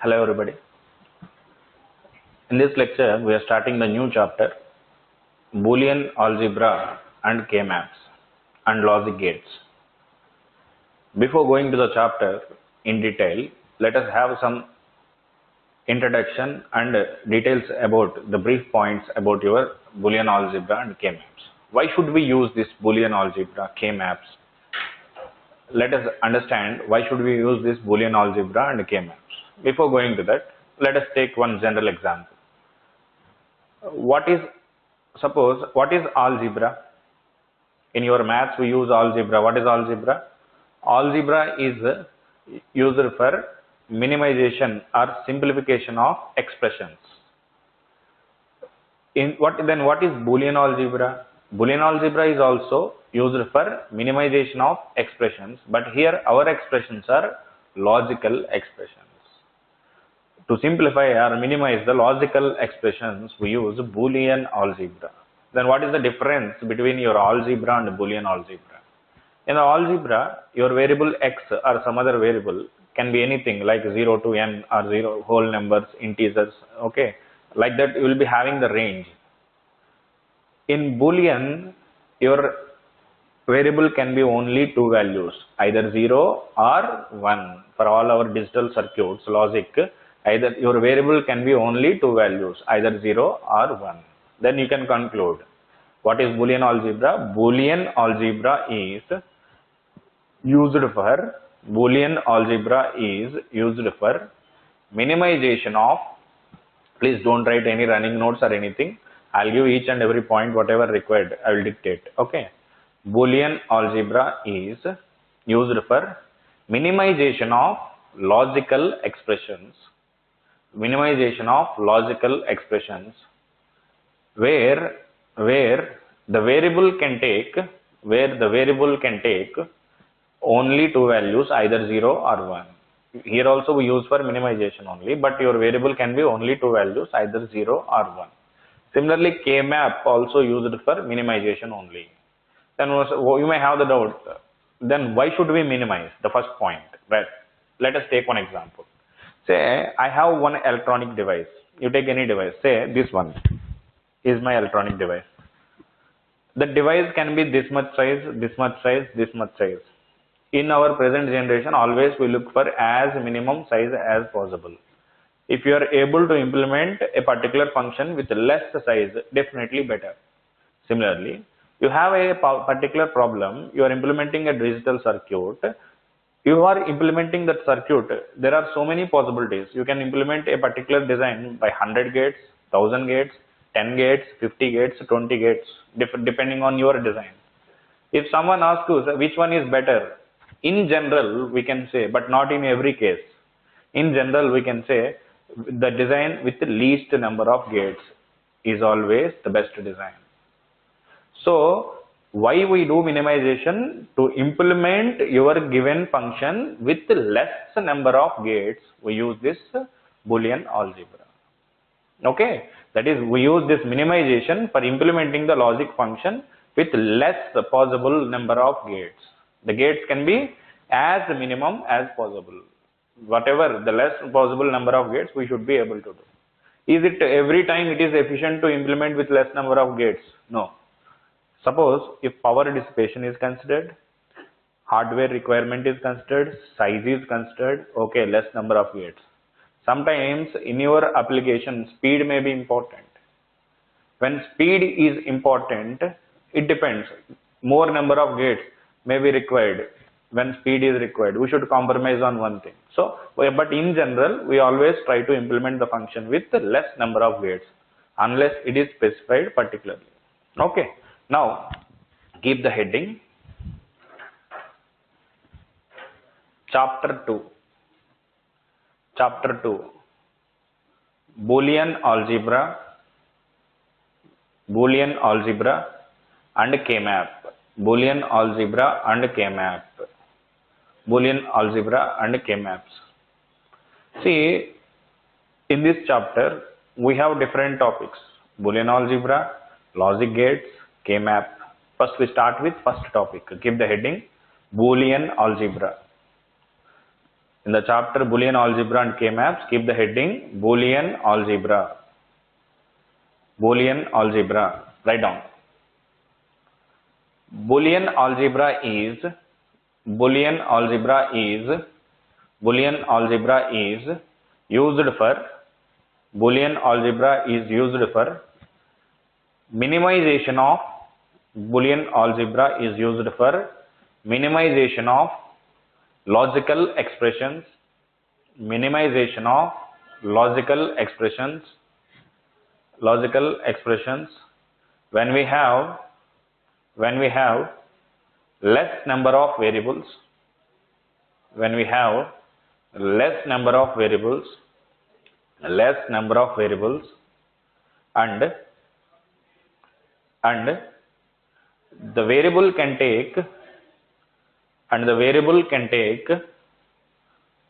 Hello everybody. In this lecture, we are starting the new chapter, Boolean Algebra and K-maps and logic gates. Before going to the chapter in detail, let us have some introduction and details about the brief points about your Boolean Algebra and K-maps. Why should we use this Boolean Algebra, K-maps? Let us understand why should we use this Boolean Algebra and K-maps. Before going to that, let us take one general example. What is algebra? In your maths we use algebra. What is algebra? Algebra is used for minimization or simplification of expressions. What is Boolean algebra? Boolean algebra is also used for minimization of expressions, but here our expressions are logical expressions. To simplify or minimize the logical expressions, we use Boolean algebra. Then what is the difference between your algebra and Boolean algebra? In the algebra, your variable x or some other variable can be anything like 0 to n or 0 whole numbers, integers, okay? Like that you will be having the range. In Boolean, your variable can be only two values, either 0 or 1. For all our digital circuits, logic, either your variable can be only two values, either 0 or 1. Then you can conclude. What is Boolean algebra? Boolean algebra is used for minimization of, please don't write any running notes or anything. I'll give each and every point, whatever required, I will dictate. Okay. Boolean algebra is used for minimization of logical expressions. Minimization of logical expressions where the variable can take only two values, either 0 or 1. Here also we use for minimization only, but your variable can be only two values, either 0 or 1. Similarly, K-map also used for minimization only. Then you may have the doubt, then why should we minimize? The first point, right? Let us take one example. Say I have one electronic device. You take any device. Say this one is my electronic device. The device can be this much size, this much size, this much size. In our present generation, always we look for as minimum size as possible. If you are able to implement a particular function with less size, definitely better. Similarly, you have a particular problem, you are implementing a digital circuit. You are implementing that circuit, there are so many possibilities. You can implement a particular design by 100 gates, 1000 gates, 10 gates, 50 gates, 20 gates, depending on your design. If someone asks you which one is better, in general we can say, but not in every case. In general we can say the design with the least number of gates is always the best design. So why we do minimization? To implement your given function with less number of gates, we use this Boolean algebra. Okay, that is, we use this minimization for implementing the logic function with less possible number of gates. The gates can be as minimum as possible. Whatever the less possible number of gates, we should be able to do. Is it every time it is efficient to implement with less number of gates? No. Suppose if power dissipation is considered, hardware requirement is considered, size is considered, okay, less number of gates. Sometimes in your application, speed may be important. When speed is important, it depends. More number of gates may be required. When speed is required, we should compromise on one thing. So, but in general, we always try to implement the function with less number of gates, unless it is specified particularly. Okay. Now, keep the heading, Chapter 2, Boolean Algebra and K-map, Boolean Algebra and K-maps. See, in this chapter, we have different topics, Boolean Algebra, logic gates, K-map. First we start with first topic. Give the heading Boolean algebra. In the chapter Boolean Algebra and K-maps, keep the heading Boolean Algebra. Boolean Algebra. Write down. Boolean Algebra is Boolean Algebra is Boolean Algebra is used for Boolean Algebra is used for minimization of Boolean Algebra is used for minimization of logical expressions, minimization of logical expressions when we have less number of variables, when we have less number of variables and the variable can take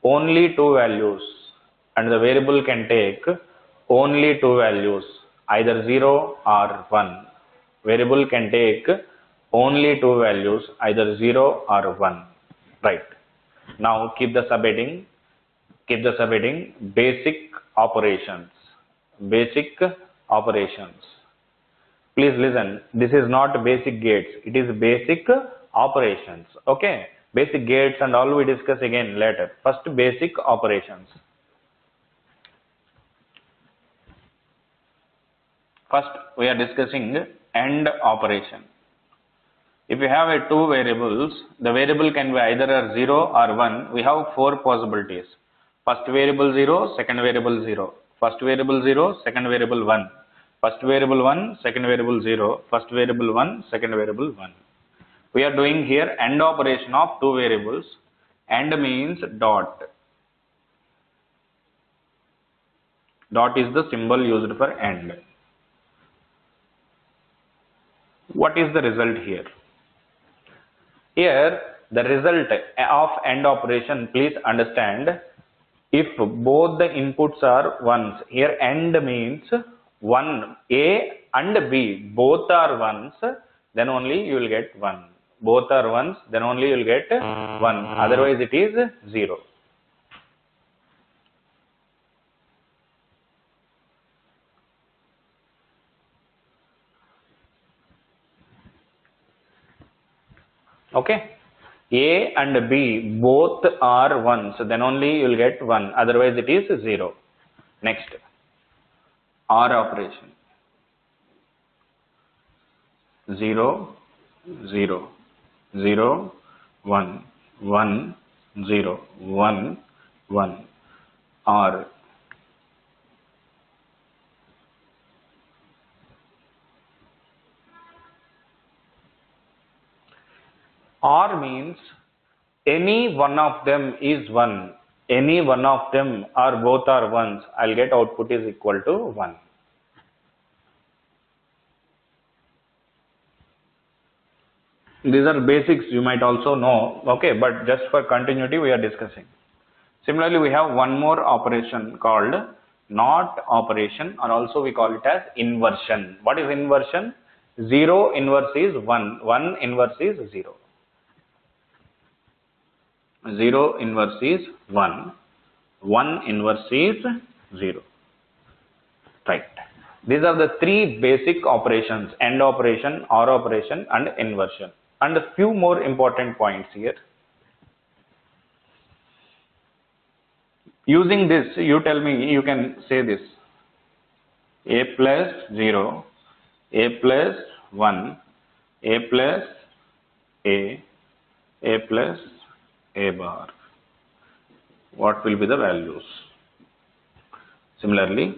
only two values, either 0 or 1. Variable can take only two values, either 0 or 1. Right. Now keep the subheading basic operations. Please listen, this is not basic gates, it is basic operations. Okay, basic gates and all we discuss again later. First, basic operations. First, we are discussing AND operation. If you have two variables, the variable can be either a 0 or 1. We have four possibilities. First variable 0, second variable 0. First variable 0, second variable 1. First variable 1, second variable 0. First variable 1, second variable 1. We are doing here AND operation of two variables. AND means dot. Dot is the symbol used for AND. What is the result here? Here, the result of AND operation, please understand, if both the inputs are ones, here AND means 1, A and B, both are ones, then only you will get 1. Both are ones, then only you will get 1. Otherwise it is 0. Okay. A and B both are ones, then only you will get 1. Otherwise it is 0. Next, OR operation. 0, 0, 0, 1, 1, 0, 1, 1. OR. OR means any one of them is 1. Any one of them or both are ones, I'll get output is equal to 1. These are basics you might also know, okay, but just for continuity we are discussing. Similarly, we have one more operation called NOT operation, or also we call it as inversion. What is inversion? 0 inverse is 1, 1 inverse is 0. 0 inverse is 1, 1 inverse is 0. Right. These are the three basic operations: AND operation, OR operation and inversion. And a few more important points here. Using this, you tell me, you can say this: A plus 0, A plus 1, A plus A plus A bar. What will be the values? Similarly,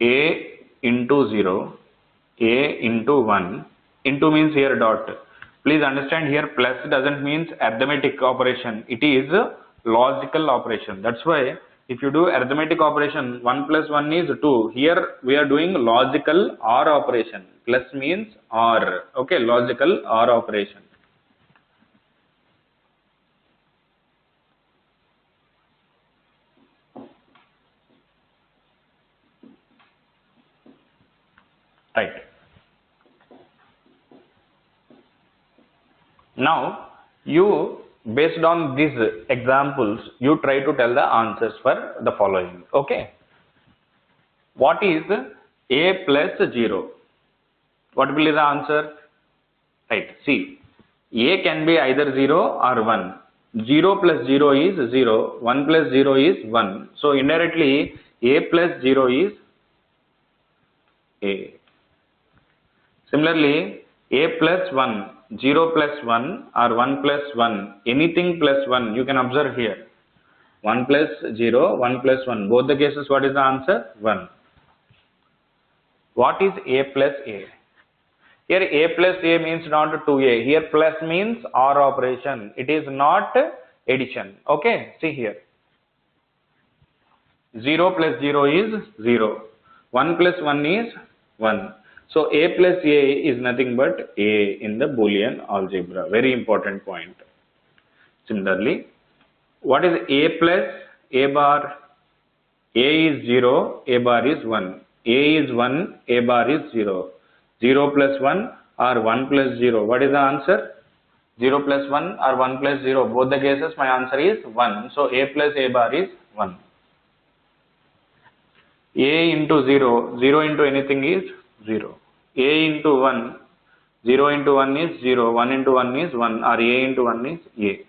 A into 0, A into 1, into means here dot. Please understand, here plus doesn't mean arithmetic operation, it is logical operation. That's why if you do arithmetic operation, 1 plus 1 is 2. Here we are doing logical OR operation. Plus means OR. Okay, logical OR operation. Right. Now you based on these examples, you try to tell the answers for the following. Okay. What is a plus 0? What will be the answer? Right. See, a can be either 0 or 1. 0 plus 0 is 0. 1 plus 0 is 1. So indirectly, a plus 0 is a. Similarly, a plus 1, 0 plus 1 or 1 plus 1, anything plus 1, you can observe here. 1 plus 0, 1 plus 1. Both the cases, what is the answer? 1. What is a plus a? Here a plus a means not 2a. Here plus means OR operation. It is not addition. Okay, see here. 0 plus 0 is 0. 1 plus 1 is 1. So a plus a is nothing but a in the Boolean algebra. Very important point. Similarly, what is a plus a bar? A is 0, a bar is 1. A is 1, a bar is 0. 0 plus 1 or 1 plus 0. What is the answer? 0 plus 1 or 1 plus 0. Both the cases, my answer is 1. So a plus a bar is 1. A into 0, 0 into anything is 0. A into 1, 0 into 1 is 0, 1 into 1 is 1, or A into 1 is A.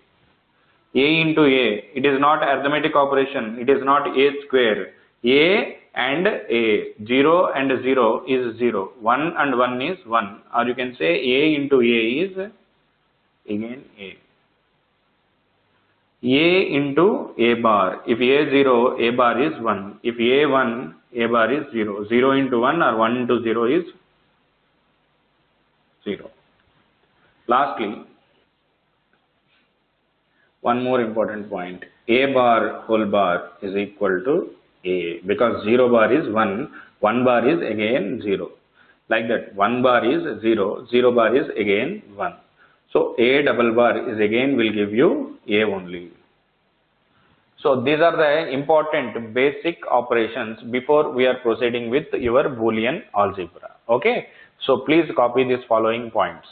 A into A, it is not arithmetic operation, it is not A square. A and A, 0 and 0 is 0, 1 and 1 is 1, or you can say A into A is again A. A into A bar, if A 0, A bar is 1, if A 1, A bar is 0, 0 into 1 or 1 into 0 is 0. Lastly, one more important point, a bar whole bar is equal to a, because 0 bar is 1, 1 bar is again 0. Like that, 1 bar is 0, 0 bar is again 1. So a double bar is again will give you a only. So these are the important basic operations before we are proceeding with your Boolean algebra. Okay. So please copy these following points.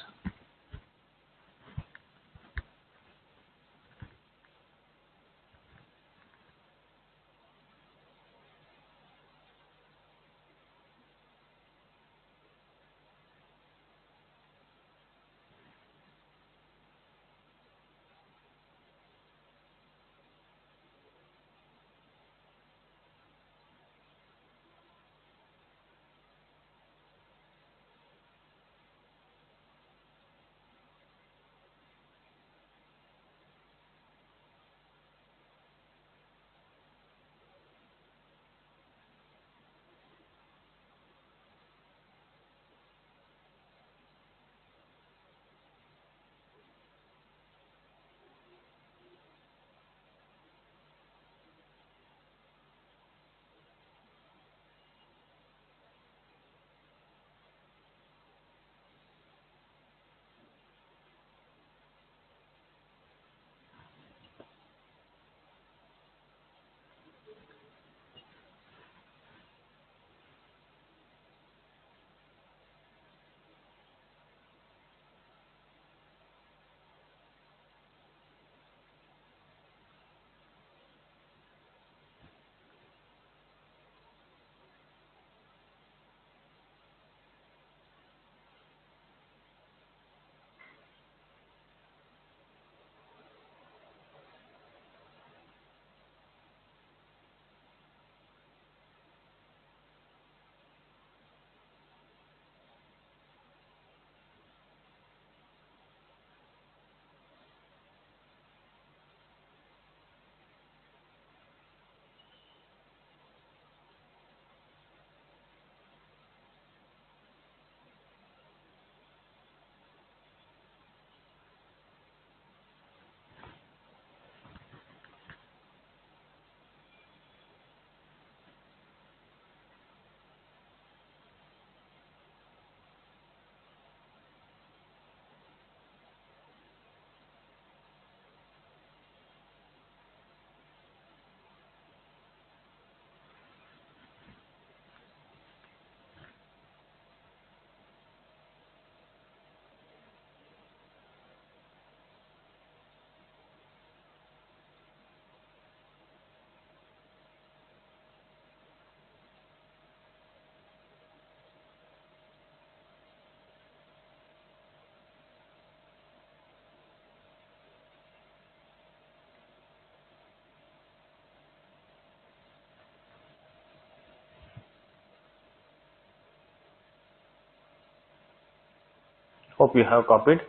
Hope you have copied,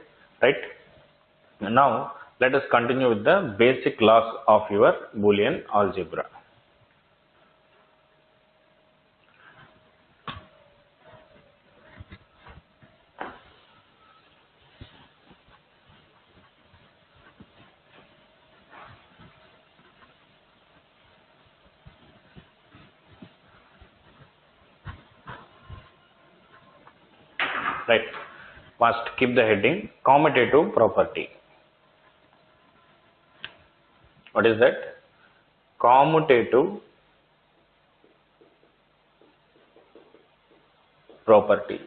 right? Now let us continue with the basic laws of your Boolean algebra. Right. Must keep the heading commutative property. What is that? Commutative property.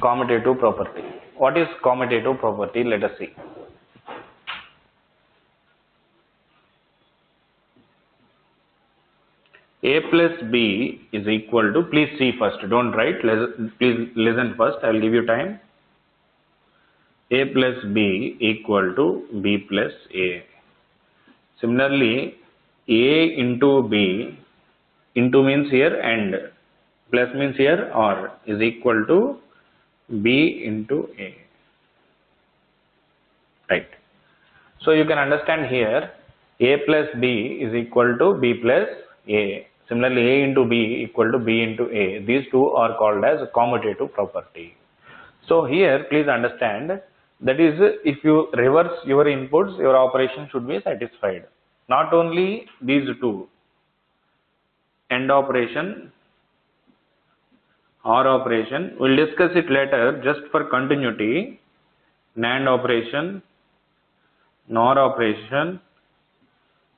Commutative property. What is commutative property? Let us see. A plus B is equal to, please see first, don't write, please listen first, I will give you time. A plus B equal to B plus A. Similarly, A into B, into means here and, plus means here or, is equal to B into A. Right. So you can understand here, A plus B is equal to B plus A. Similarly, A into B equal to B into A. These two are called as commutative property. So here, please understand, that is, if you reverse your inputs, your operation should be satisfied. Not only these two, AND operation, OR operation, we'll discuss it later just for continuity. NAND operation, NOR operation,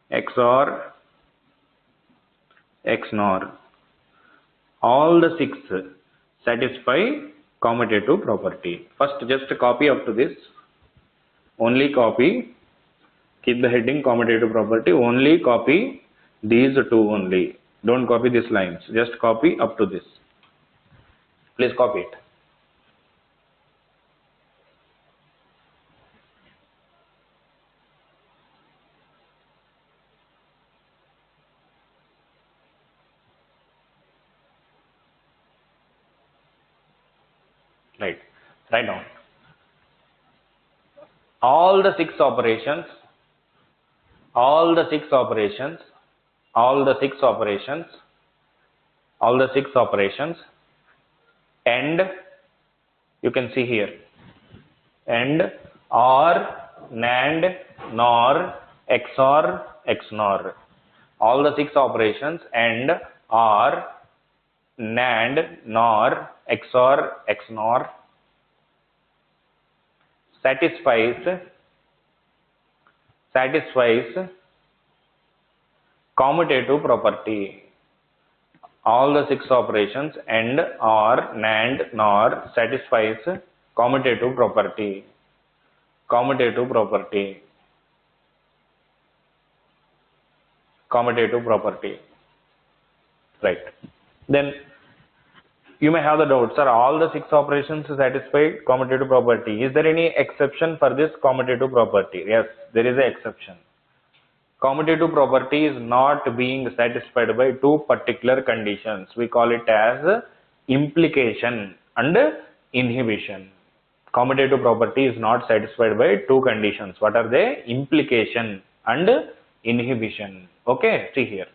XOR, XNOR. All the six satisfy commutative property. First, just copy up to this. Only copy. Keep the heading commutative property. Only copy these two only. Don't copy these lines. Just copy up to this. Please copy it. Right. Write down. All the six operations, all the six operations, all the six operations, all the six operations, and you can see here, and OR, NAND, NOR, XOR, XNOR. All the six operations and OR, NAND, NOR, XOR, XNOR satisfies commutative property. All the six operations and OR, NAND, NOR satisfies commutative property. Commutative property. Commutative property. Right. Then you may have the doubt, sir, all the six operations satisfy commutative property. Is there any exception for this commutative property? Yes, there is an exception. Commutative property is not being satisfied by two particular conditions. We call it as implication and inhibition. Commutative property is not satisfied by two conditions. What are they? Implication and inhibition. Okay, see here.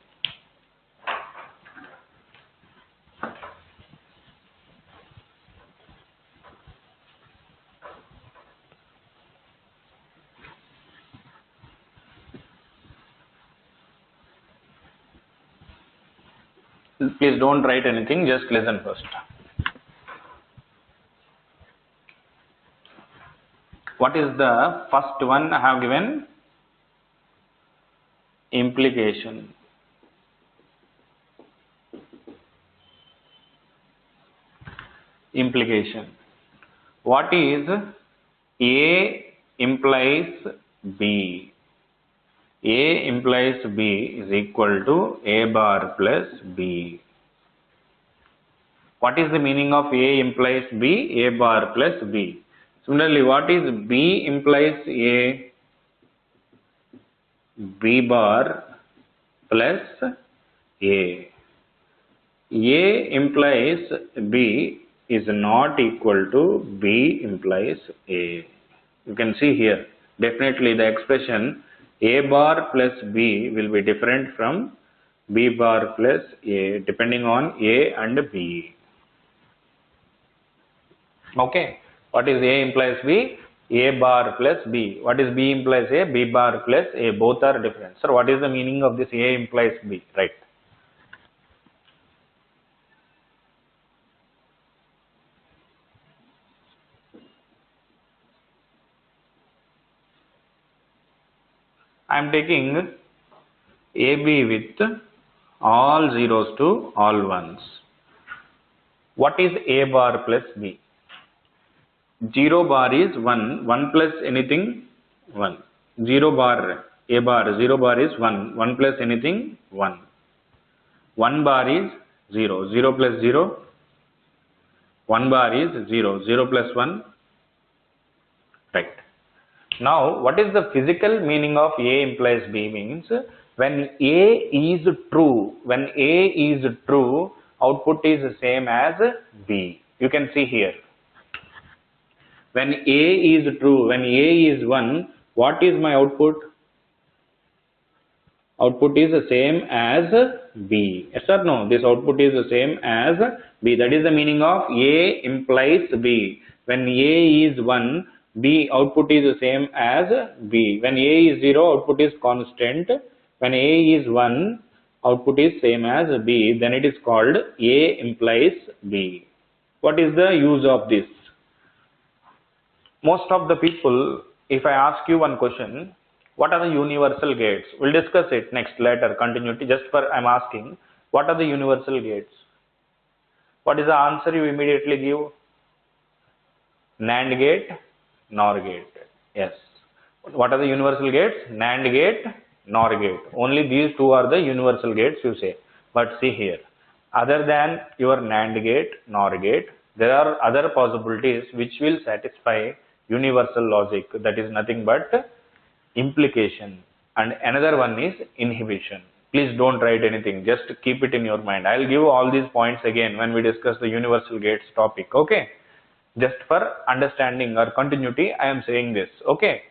Please don't write anything, just listen first. What is the first one I have given? Implication. Implication. What is A implies B? A implies B is equal to A bar plus B. What is the meaning of A implies B? A bar plus B. Similarly, what is B implies A? B bar plus A. A implies B is not equal to B implies A. You can see here, definitely the expression A bar plus B will be different from B bar plus A depending on A and B. Okay. What is A implies B? A bar plus B. What is B implies A? B bar plus A. Both are different. Sir, what is the meaning of this A implies B? Right. I am taking AB with all zeros to all ones. What is A bar plus B? 0 bar is 1, 1 plus anything 1. 0 bar, A bar, 0 bar is 1, 1 plus anything 1. 1 bar is 0, 0 plus 0, 1 bar is 0, 0 plus 1, right. Now, what is the physical meaning of A implies B means when A is true, output is the same as B. You can see here. When A is true, when A is 1, what is my output? Output is the same as B. Yes or no? This output is the same as B. That is the meaning of A implies B. When A is 1, B output is the same as B. When A is 0, output is constant. When A is 1, output is same as B. Then it is called A implies B. What is the use of this? Most of the people, if I ask you one question, what are the universal gates? We'll discuss it next later, continuity. Just for I'm asking, what are the universal gates? What is the answer you immediately give? NAND gate, NOR gate. Yes. What are the universal gates? NAND gate, NOR gate. Only these two are the universal gates you say. But see here, other than your NAND gate, NOR gate, there are other possibilities which will satisfy universal logic. That is nothing but implication, and another one is inhibition. Please don't write anything, just keep it in your mind. I'll give all these points again when we discuss the universal gates topic. Okay, just for understanding or continuity I am saying this. Okay,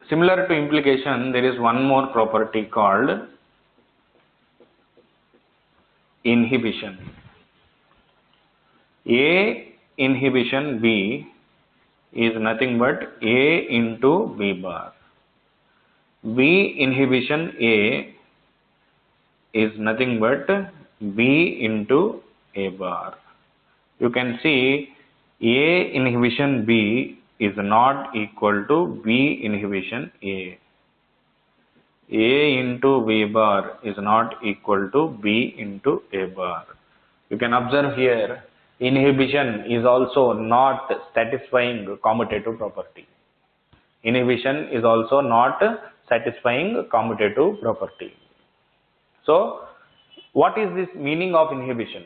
similar to implication, there is one more property called inhibition. A inhibition B is nothing but A into B bar. B inhibition A is nothing but B into A bar. You can see A inhibition B is not equal to B inhibition A. A into B bar is not equal to B into A bar. You can observe here, inhibition is also not satisfying commutative property. Inhibition is also not satisfying commutative property. So, what is this meaning of inhibition?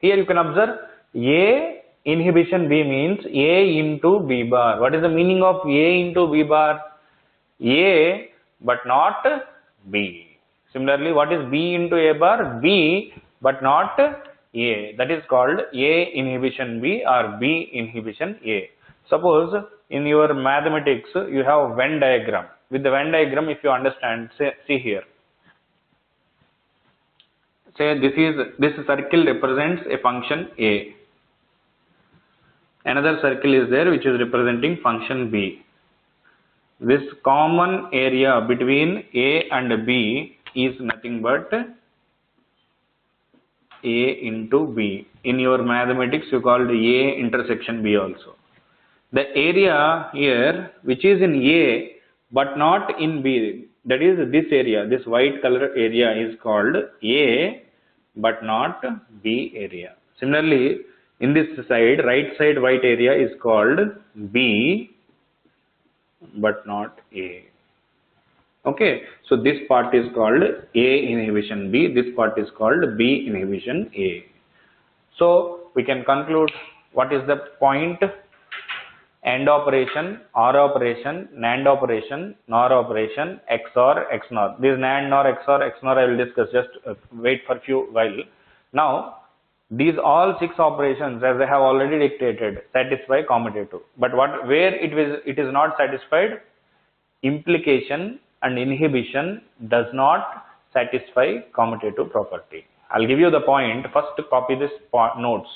Here you can observe A inhibition B means A into B bar. What is the meaning of A into B bar? A but not B. Similarly, what is B into A bar? B but not A. That is called A inhibition B or B inhibition A. Suppose in your mathematics you have Venn diagram. With the Venn diagram, if you understand, see here. Say this circle represents a function A. Another circle is there which is representing function B. This common area between A and B is nothing but A into B. In your mathematics you called A intersection B also. The area here which is in A but not in B, that is this area, this white color area is called A but not B area. Similarly, in this side, right side white area is called B but not A. Okay, so this part is called A inhibition B, this part is called B inhibition A. So we can conclude what is the point? AND operation, OR operation, NAND operation, NOR operation, XOR, XNOR. These NAND, NOR, XOR, XNOR I will discuss. Just wait for few while. Now, these all 6 operations, as I have already dictated, satisfy commutative. But where it is not satisfied, implication and inhibition does not satisfy commutative property. I'll give you the point. First, copy this notes.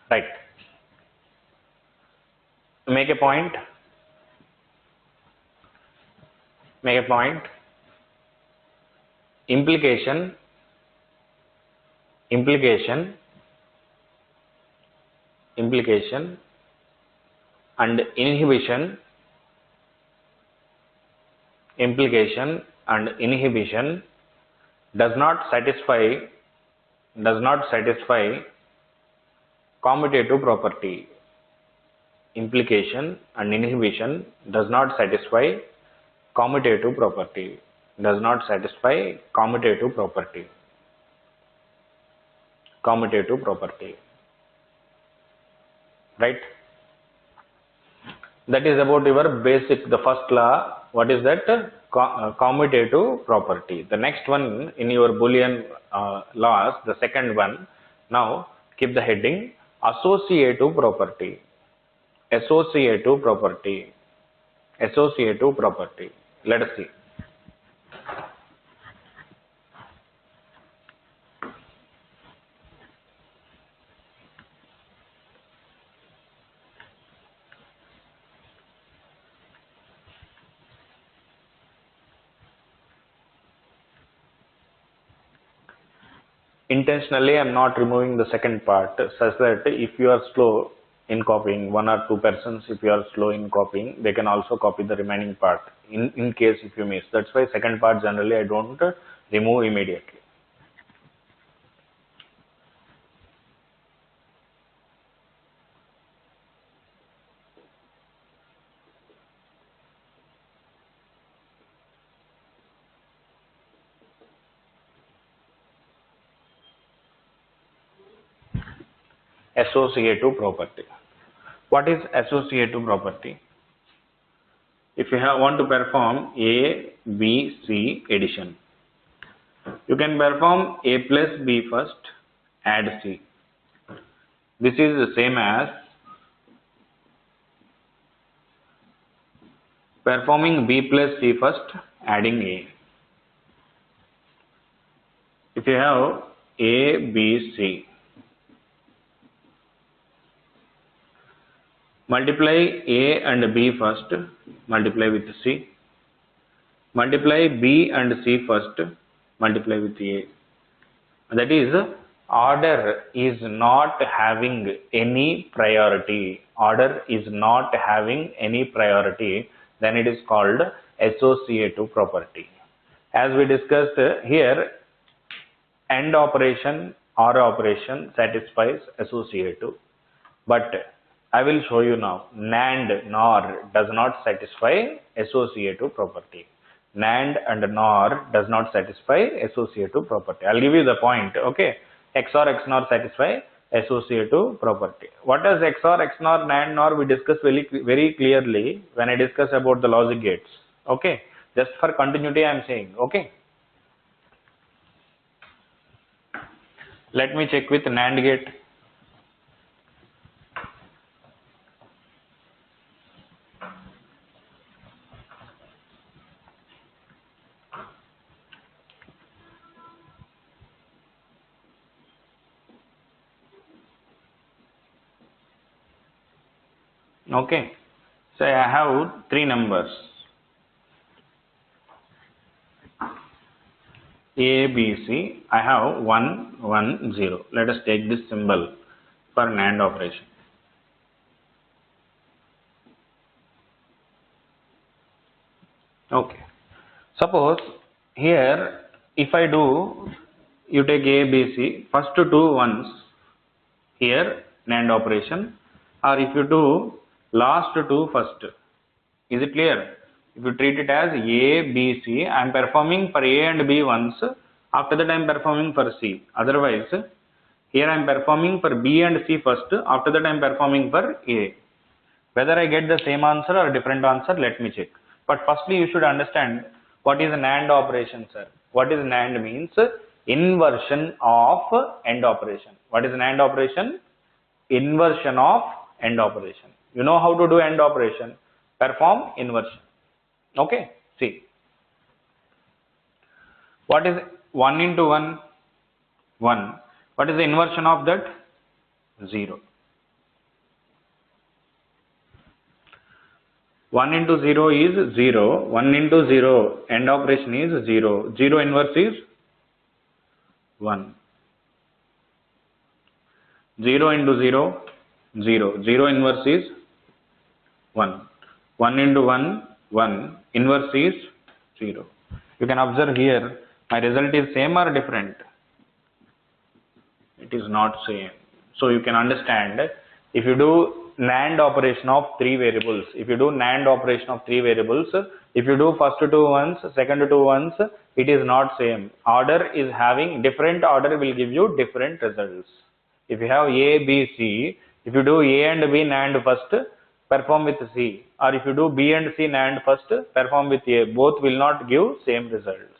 Right. Make a point. Make a point. Implication, implication, implication, and inhibition, implication and inhibition does not satisfy commutative property. Implication and inhibition does not satisfy commutative property. Does not satisfy commutative property. Commutative property. Right? That is about your basic, the first law. What is that? Commutative property. The next one in your Boolean laws, the second one. Now keep the heading associative property. Associative property. Associative property. Let us see. Intentionally, I am not removing the second part such that if you are slow in copying, 1 or 2 persons, if you are slow in copying, they can also copy the remaining part in case if you miss. That's why second part generally I don't remove immediately. Associative property. What is associative property? If you want to perform A, B, C addition, You can perform A plus B first, add C. This is the same as performing B plus C first, adding A. If you have A, B, C, multiply A and B first, multiply with C. Multiply B and C first, multiply with A. That is, order is not having any priority. Order is not having any priority. Then it is called associative property. As we discussed here, AND operation, OR operation satisfies associative. But I will show you now. NAND, NOR does not satisfy associative property. NAND and NOR does not satisfy associative property. I'll give you the point. Okay. XOR, XNOR satisfy associative property. What does XOR, XNOR, NAND, NOR? We discussed very clearly when I discuss about the logic gates. Okay. Just for continuity, I am saying. Okay. Let me check with NAND gate. Okay, so I have three numbers A, B, C. I have 1, 1, 0. Let us take this symbol for NAND operation. Okay, suppose here if I do, you take A, B, C, first two ones here NAND operation, or if you do last two first. Is it clear? If you treat it as A, B, C, I am performing for A and B once, after that I am performing for C. Otherwise, here I am performing for B and C first, after that I am performing for A. Whether I get the same answer or a different answer, let me check. But firstly, you should understand what is a NAND operation, sir. What is NAND means? Inversion of AND operation. What is NAND operation? Inversion of AND operation. You know how to do AND operation? Perform inversion. Okay, see. What is 1 into 1? 1. What is the inversion of that? 0. 1 into 0 is 0. 1 into 0, AND operation is 0. 0 inverse is 1. 0 into 0, 0. 0 inverse is 1. 1 into 1, 1. Inverse is 0. You can observe here, my result is same or different? It is not same. So you can understand, if you do NAND operation of 3 variables, if you do NAND operation of 3 variables, if you do first two ones, second two ones, it is not same. Order is having different order will give you different results. If you have A, B, C, if you do A and B NAND first, perform with C, or if you do B and C NAND first, perform with A, both will not give same results.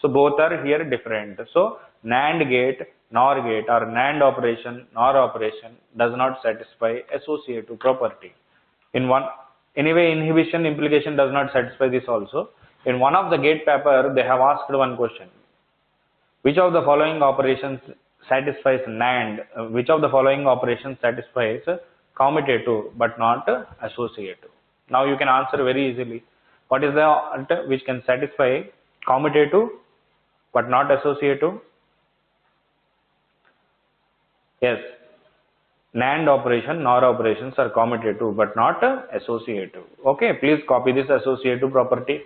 So both are here different. So NAND gate, NOR gate, or NAND operation, NOR operation does not satisfy associative property. In one, anyway, inhibition implication does not satisfy this also. In one of the gate paper, they have asked one question. Which of the following operations satisfies NAND? Which of the following operations satisfies commutative but not associative? Now you can answer very easily. What is the which can satisfy commutative but not associative? Yes, NAND operation, NOR operations are commutative but not associative. Okay, please copy this associative property.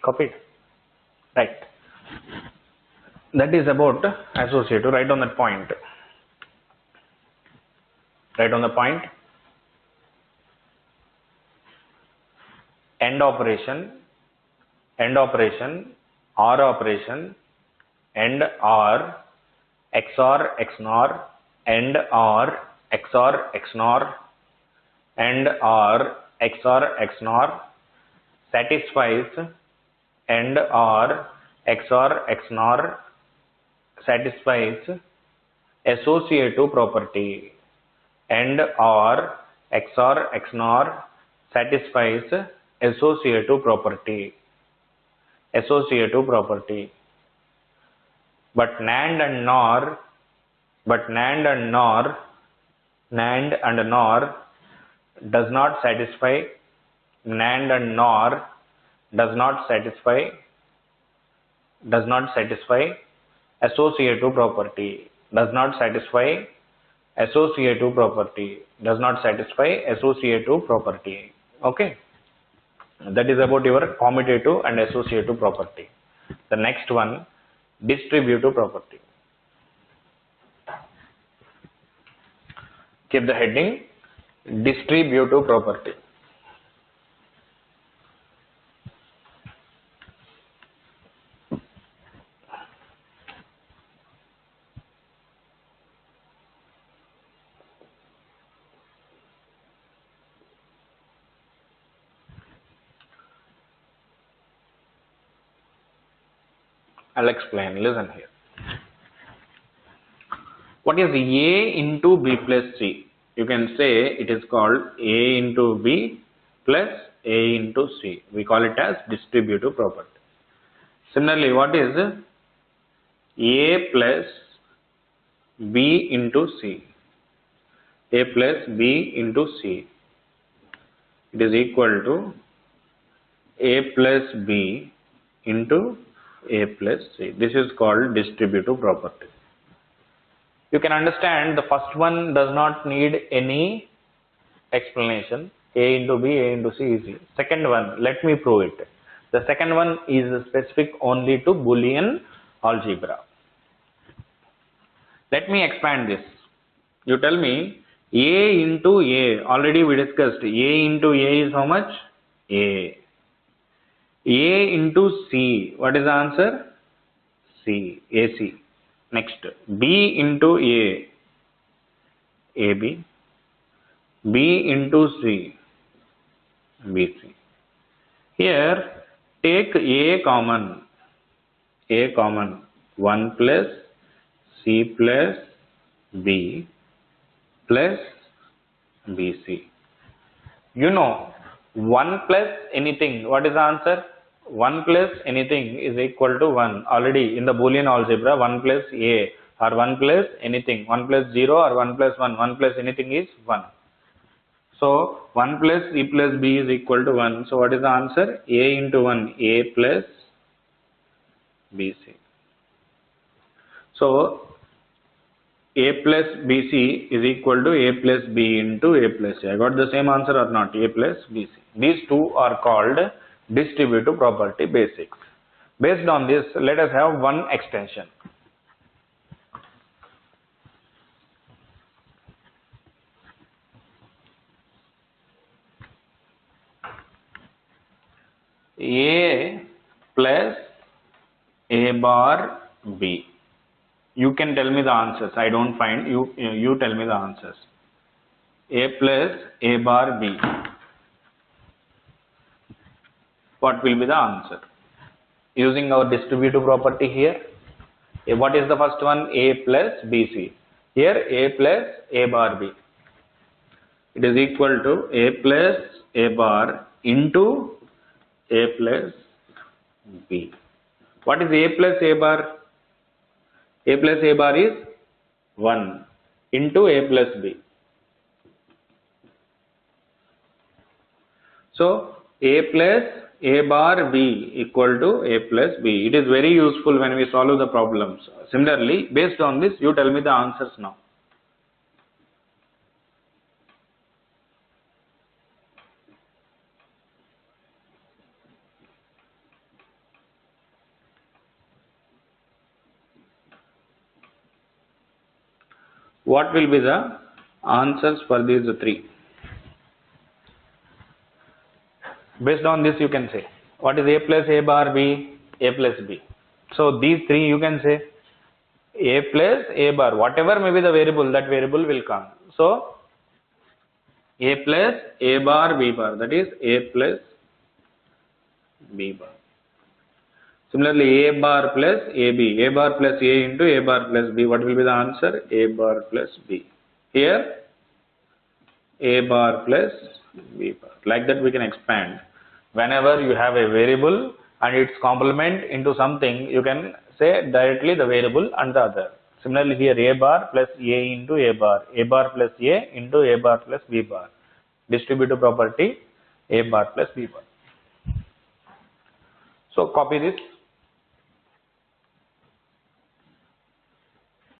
Copied. Right. That is about associative. Write on that point. Write on the point. AND operation, OR operation, AND OR, XOR, XNOR, AND OR, XOR, XNOR, AND OR, XOR, XNOR, satisfies, AND OR, XOR, XNOR, satisfies associative property. AND OR, XOR, XNOR, satisfies associative property. Associative property. But NAND and NOR does not satisfy. NAND and NOR does not satisfy associative property. Does not satisfy associative property. Does not satisfy associative property. Okay. That is about your commutative and associative property. The next one, distributive property. Keep the heading distributive property. I'll explain. Listen here. What is A into B plus C? You can say it is called A into B plus A into C. We call it as distributive property. Similarly, what is A plus B into C? A plus B into C. It is equal to A plus B into A plus C. This is called distributive property. You can understand the first one does not need any explanation. A into B, A into C is easy. Second one, let me prove it. The second one is specific only to Boolean algebra. Let me expand this. You tell me A into A. Already we discussed A into A is how much? A. A into C. What is the answer? C. AC. Next, B into A. AB. B into C. BC. Here, take A common. A common. 1 plus C plus B plus BC. You know, 1 plus anything. What is the answer? 1 plus anything is equal to 1. Already in the Boolean algebra, 1 plus A or 1 plus anything. 1 plus 0 or 1 plus 1. 1 plus anything is 1. So 1 plus C plus B is equal to 1. So what is the answer? A into 1. A plus BC. So A plus BC is equal to A plus B into A plus C. I got the same answer or not? A plus BC. These two are called distributive property basics. Based on this, let us have one extension. A plus A bar B. You can tell me the answers. I don't find. You tell me the answers. A plus A bar B. What will be the answer? Using our distributive property here. What is the first one? A plus BC. Here A plus A bar B. It is equal to A plus A bar into A plus B. What is A plus A bar? A plus A bar is 1 into A plus B. So A plus A bar B equal to A plus B. It is very useful when we solve the problems. Similarly, based on this, you tell me the answers now. What will be the answers for these three? Based on this, you can say, what is a plus a bar b? A plus b. So these three you can say a plus a bar, whatever may be the variable, that variable will come. So a plus a bar b bar, that is a plus b bar. Similarly, a bar plus ab, a bar plus a into a bar plus b, what will be the answer? A bar plus b. Here a bar plus b bar. Like that we can expand. Whenever you have a variable and its complement into something, you can say directly the variable and the other. Similarly, here a bar plus a into a bar plus a into a bar plus b bar. Distributive property a bar plus b bar. So copy this.